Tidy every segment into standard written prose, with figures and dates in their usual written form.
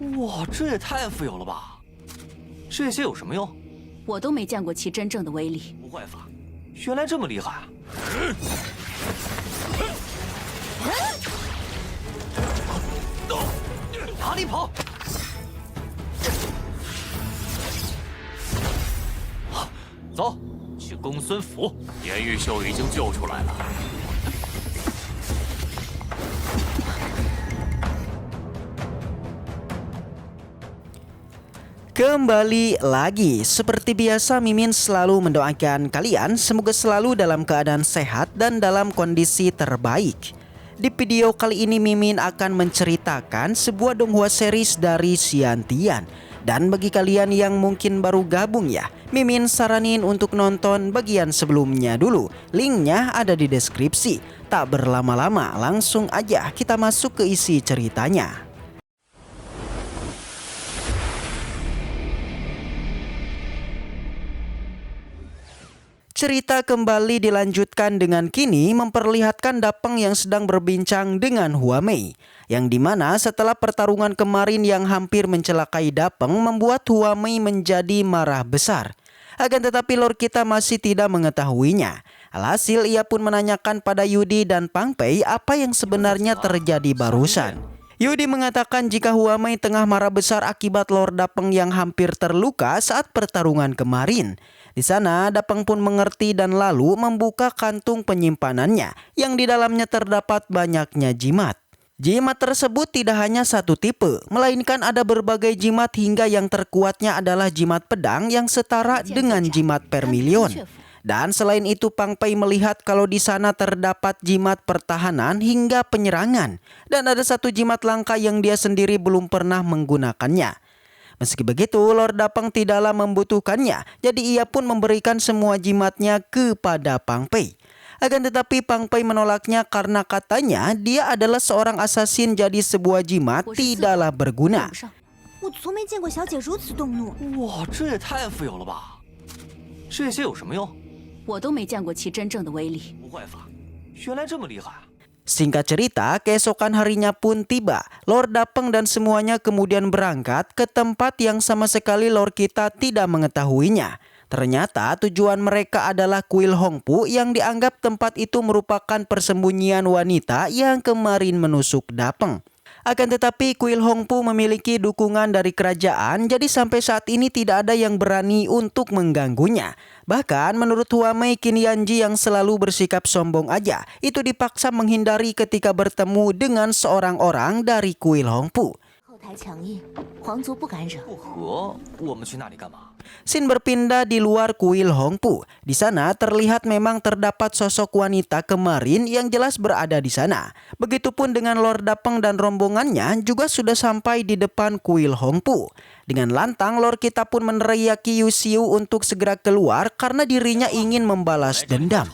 哇，这也太富有了吧！这些有什么用？我都没见过其真正的威力。不会吧？原来这么厉害啊！哪里跑？走，去公孙府。严玉秀已经救出来了。Kembali lagi, seperti biasa Mimin selalu mendoakan kalian semoga selalu dalam keadaan sehat dan dalam kondisi terbaik. Di video kali ini Mimin akan menceritakan sebuah donghua series dari Xiantian. Dan bagi kalian yang mungkin baru gabung ya, Mimin saranin untuk nonton bagian sebelumnya dulu. Linknya ada di deskripsi. Tak berlama-lama, langsung aja kita masuk ke isi ceritanya. Cerita kembali dilanjutkan dengan kini memperlihatkan Dapeng yang sedang berbincang dengan Hua Mei. Yang dimana setelah pertarungan kemarin yang hampir mencelakai Dapeng membuat Hua Mei menjadi marah besar. Akan tetapi Lord kita masih tidak mengetahuinya. Alhasil ia pun menanyakan pada Yudi dan Pang Pei apa yang sebenarnya terjadi barusan. Yudi mengatakan jika Hua Mei tengah marah besar akibat Lord Dapeng yang hampir terluka saat pertarungan kemarin. Di sana Dapeng pun mengerti dan lalu membuka kantung penyimpanannya yang di dalamnya terdapat banyaknya jimat. Jimat tersebut tidak hanya satu tipe, melainkan ada berbagai jimat hingga yang terkuatnya adalah jimat pedang yang setara dengan jimat permilion. Dan selain itu Pang Pei melihat kalau di sana terdapat jimat pertahanan hingga penyerangan. Dan ada satu jimat langka yang dia sendiri belum pernah menggunakannya. Meski begitu, Lord Dapeng tidaklah membutuhkannya, jadi ia pun memberikan semua jimatnya kepada Pang Pei. Akan tetapi Pang Pei menolaknya karena katanya dia adalah seorang asasin, jadi sebuah jimat tidaklah berguna. 我从没见过小姐如此动怒。哇，这也太富有了吧！这些有什么用？我都没见过其真正的威力。不会吧？原来这么厉害啊！ Singkat cerita, keesokan harinya pun tiba. Lord Dapeng dan semuanya kemudian berangkat ke tempat yang sama sekali Lord kita tidak mengetahuinya. Ternyata tujuan mereka adalah kuil Hongpu yang dianggap tempat itu merupakan persembunyian wanita yang kemarin menusuk Dapeng. Akan tetapi kuil Hongpu memiliki dukungan dari kerajaan, jadi sampai saat ini tidak ada yang berani untuk mengganggunya. Bahkan menurut Hua Mei, Qin Yanji yang selalu bersikap sombong aja, itu dipaksa menghindari ketika bertemu dengan seorang orang dari kuil Hongpu. 后台强硬，皇族不敢惹。不和，我们去那里干嘛？ Scene berpindah di luar kuil Hongpu. Di sana terlihat memang terdapat sosok wanita kemarin yang jelas berada di sana. Begitupun dengan Lord Dapeng dan rombongannya juga sudah sampai di depan kuil Hongpu. Dengan lantang Lord kita pun meneriaki Yu Xiu untuk segera keluar karena dirinya ingin membalas dendam.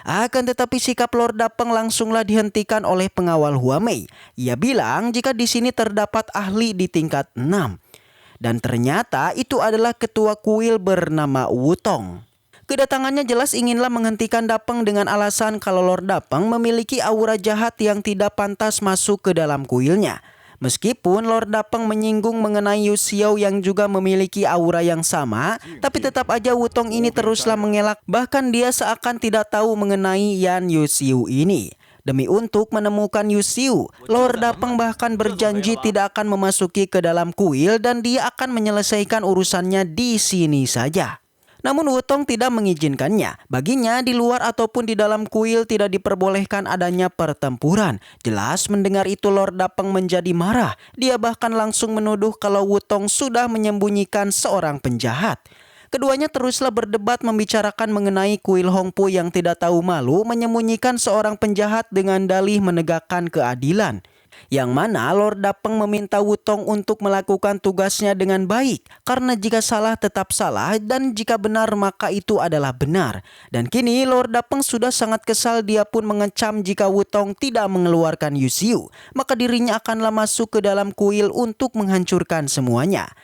Akan tetapi sikap Lord Dapeng langsunglah dihentikan oleh pengawal Hua Mei. Ia bilang jika di sini terdapat ahli di tingkat 6. Dan ternyata itu adalah ketua kuil bernama Wutong. Kedatangannya jelas inginlah menghentikan Dapeng dengan alasan kalau Lord Dapeng memiliki aura jahat yang tidak pantas masuk ke dalam kuilnya. Meskipun Lord Dapeng menyinggung mengenai Yu Xiao yang juga memiliki aura yang sama, tapi tetap aja Wutong ini teruslah mengelak, bahkan dia seakan tidak tahu mengenai Yan Yu Xiu ini. Demi untuk menemukan Yu Xiu, Lord Dapeng bahkan berjanji tidak akan memasuki ke dalam kuil dan dia akan menyelesaikan urusannya di sini saja. Namun Wutong tidak mengizinkannya. Baginya di luar ataupun di dalam kuil tidak diperbolehkan adanya pertempuran. Jelas mendengar itu Lord Dapeng menjadi marah. Dia bahkan langsung menuduh kalau Wutong sudah menyembunyikan seorang penjahat. Keduanya teruslah berdebat membicarakan mengenai kuil Hongpu yang tidak tahu malu menyembunyikan seorang penjahat dengan dalih menegakkan keadilan. Yang mana Lord Dapeng meminta Wutong untuk melakukan tugasnya dengan baik. Karena jika salah tetap salah dan jika benar maka itu adalah benar. Dan kini Lord Dapeng sudah sangat kesal, dia pun mengecam jika Wutong tidak mengeluarkan Yu Xiu. Maka dirinya akanlah masuk ke dalam kuil untuk menghancurkan semuanya.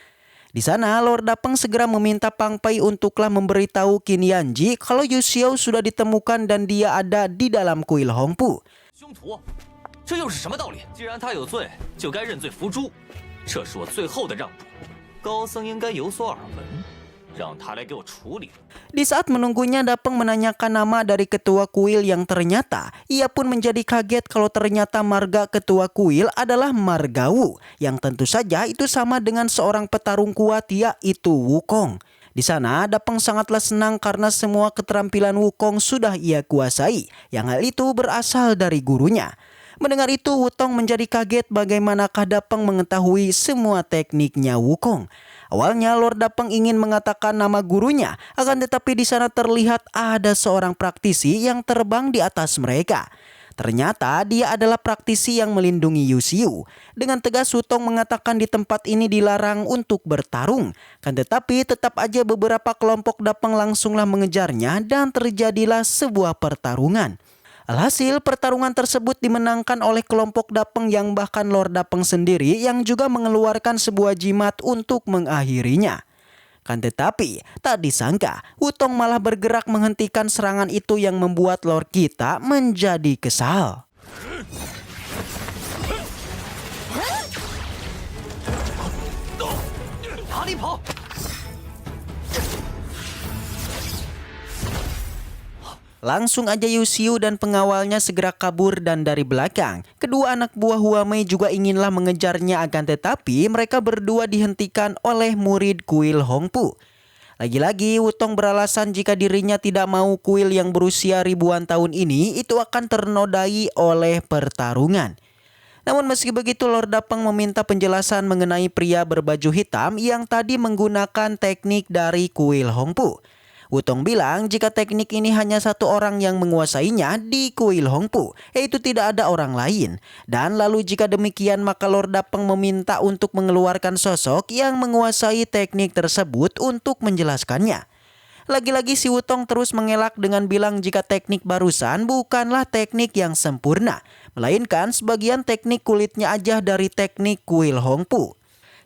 Di sana Lord Dapeng segera meminta Pang Pei untuklah memberitahu Qin Yanji kalau Yu Xiao sudah ditemukan dan dia ada di dalam kuil Hongpu. 凶徒，这又是什么道理？既然他有罪，就该认罪服诛。这是我最后的让步，高僧应该有所耳闻，让他来给我处理。 Di saat menunggunya, Dapeng menanyakan nama dari ketua kuil yang ternyata ia pun menjadi kaget kalau ternyata marga ketua kuil adalah Margawu, yang tentu saja itu sama dengan seorang petarung kuat yaitu Wukong. Di sana Dapeng sangatlah senang karena semua keterampilan Wukong sudah ia kuasai, yang hal itu berasal dari gurunya. Mendengar itu, Wutong menjadi kaget bagaimanakah Dapeng mengetahui semua tekniknya Wukong. Awalnya Lord Dapeng ingin mengatakan nama gurunya, akan tetapi di sana terlihat ada seorang praktisi yang terbang di atas mereka. Ternyata dia adalah praktisi yang melindungi Yusiu. Dengan tegas Wutong mengatakan di tempat ini dilarang untuk bertarung. Kan tetapi tetap aja beberapa kelompok Dapeng langsunglah mengejarnya dan terjadilah sebuah pertarungan. Alhasil pertarungan tersebut dimenangkan oleh kelompok Dapeng yang bahkan Lord Dapeng sendiri yang juga mengeluarkan sebuah jimat untuk mengakhirinya. Kan tetapi tak disangka Wutong malah bergerak menghentikan serangan itu yang membuat Lord kita menjadi kesal. Langsung aja Yusiu dan pengawalnya segera kabur dan dari belakang kedua anak buah Huamei juga inginlah mengejarnya, akan tetapi mereka berdua dihentikan oleh murid kuil Hongpu. Lagi-lagi Wutong beralasan jika dirinya tidak mau kuil yang berusia ribuan tahun ini itu akan ternodai oleh pertarungan. Namun meski begitu Lord Dapeng meminta penjelasan mengenai pria berbaju hitam yang tadi menggunakan teknik dari kuil Hongpu. Wutong bilang jika teknik ini hanya satu orang yang menguasainya di kuil Hongpu, yaitu tidak ada orang lain. Dan lalu jika demikian maka Lord Dapeng meminta untuk mengeluarkan sosok yang menguasai teknik tersebut untuk menjelaskannya. Lagi-lagi si Wutong terus mengelak dengan bilang jika teknik barusan bukanlah teknik yang sempurna, melainkan sebagian teknik kulitnya aja dari teknik kuil Hongpu.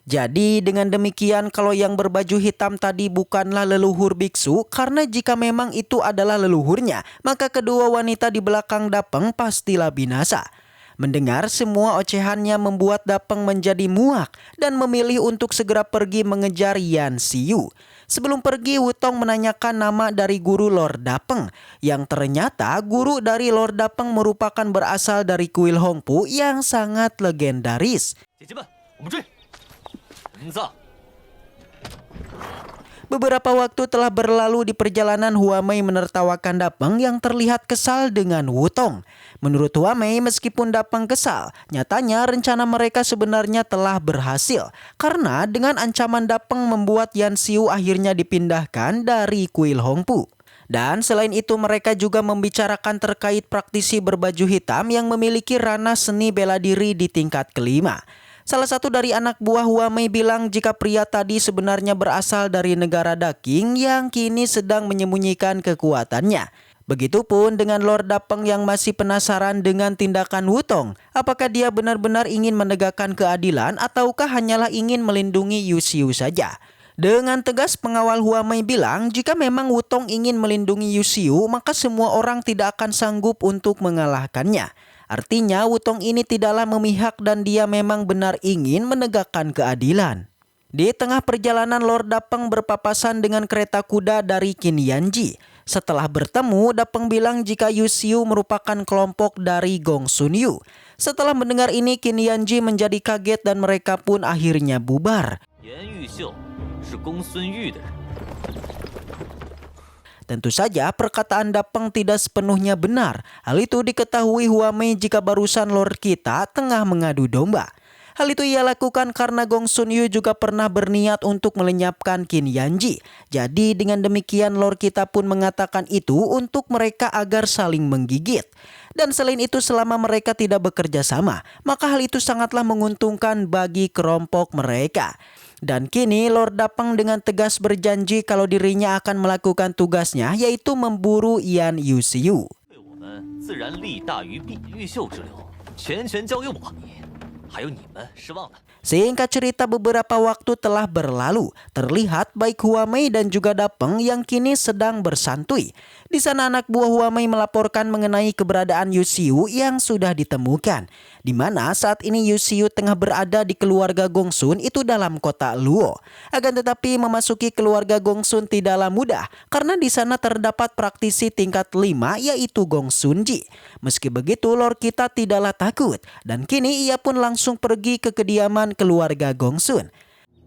Jadi dengan demikian kalau yang berbaju hitam tadi bukanlah leluhur biksu, karena jika memang itu adalah leluhurnya maka kedua wanita di belakang Dapeng pastilah binasa. Mendengar semua ocehannya membuat Dapeng menjadi muak dan memilih untuk segera pergi mengejar Yan Xiu. Sebelum pergi Wutong menanyakan nama dari guru Lord Dapeng, yang ternyata guru dari Lord Dapeng merupakan berasal dari kuil Hongpu yang sangat legendaris. Beberapa waktu telah berlalu di perjalanan Huamei menertawakan Dapeng yang terlihat kesal dengan Wutong. Menurut Huamei meskipun Dapeng kesal, nyatanya rencana mereka sebenarnya telah berhasil. Karena dengan ancaman Dapeng membuat Yan Xiu akhirnya dipindahkan dari kuil Hongpu. Dan selain itu mereka juga membicarakan terkait praktisi berbaju hitam yang memiliki ranah seni bela diri di tingkat kelima. Salah satu dari anak buah Huamei bilang jika pria tadi sebenarnya berasal dari negara Daking yang kini sedang menyembunyikan kekuatannya. Begitupun dengan Lord Dapeng yang masih penasaran dengan tindakan Wutong. Apakah dia benar-benar ingin menegakkan keadilan ataukah hanyalah ingin melindungi Yusiu saja? Dengan tegas pengawal Huamei bilang jika memang Wutong ingin melindungi Yusiu maka semua orang tidak akan sanggup untuk mengalahkannya. Artinya Wutong ini tidaklah memihak dan dia memang benar ingin menegakkan keadilan. Di tengah perjalanan Lord Dapeng berpapasan dengan kereta kuda dari Qin Yanji. Setelah bertemu, Dapeng bilang jika Yusiu merupakan kelompok dari Gong Sun Yu. Setelah mendengar ini Qin Yanji menjadi kaget dan mereka pun akhirnya bubar. Tentu saja perkataan Dapeng tidak sepenuhnya benar. Hal itu diketahui Huamei jika barusan Lord kita tengah mengadu domba. Hal itu ia lakukan karena Gong Sun Yu juga pernah berniat untuk melenyapkan Qin Yanji. Jadi dengan demikian Lord kita pun mengatakan itu untuk mereka agar saling menggigit. Dan selain itu selama mereka tidak bekerja sama, maka hal itu sangatlah menguntungkan bagi kelompok mereka. Dan kini Lord Dapeng dengan tegas berjanji kalau dirinya akan melakukan tugasnya yaitu memburu Yan Yusiu. 还有你们失望了。 Singkat cerita beberapa waktu telah berlalu, terlihat baik Huamei dan juga Dapeng yang kini sedang bersantui. Di sana anak buah Huamei melaporkan mengenai keberadaan Yu Xiu yang sudah ditemukan. Di mana saat ini Yu Xiu tengah berada di keluarga Gongsun itu dalam kota Luo. Akan tetapi memasuki keluarga Gongsun tidaklah mudah karena di sana terdapat praktisi tingkat 5 yaitu Gongsunji. Meski begitu Lord kita tidaklah takut dan kini ia pun langsung pergi ke kediaman keluarga Gongsun.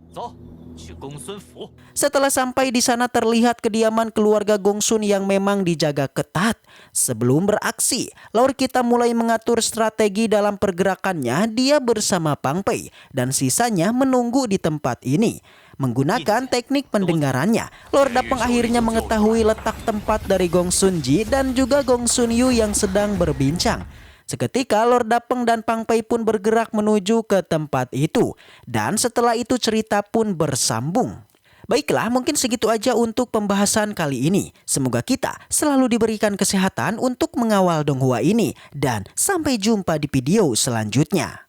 走，去公孙府。 Setelah sampai di sana terlihat kediaman keluarga Gongsun yang memang dijaga ketat. Sebelum beraksi, Lord kita mulai mengatur strategi dalam pergerakannya dia bersama Pang Pei dan sisanya menunggu di tempat ini. Menggunakan teknik pendengarannya, Lord Dapeng akhirnya mengetahui letak tempat dari Gongsun Ji dan juga Gongsun Yu yang sedang berbincang. Seketika Lord Dapeng dan Pang Pei pun bergerak menuju ke tempat itu. Dan setelah itu cerita pun bersambung. Baiklah, mungkin segitu aja untuk pembahasan kali ini. Semoga kita selalu diberikan kesehatan untuk mengawal Donghua ini. Dan sampai jumpa di video selanjutnya.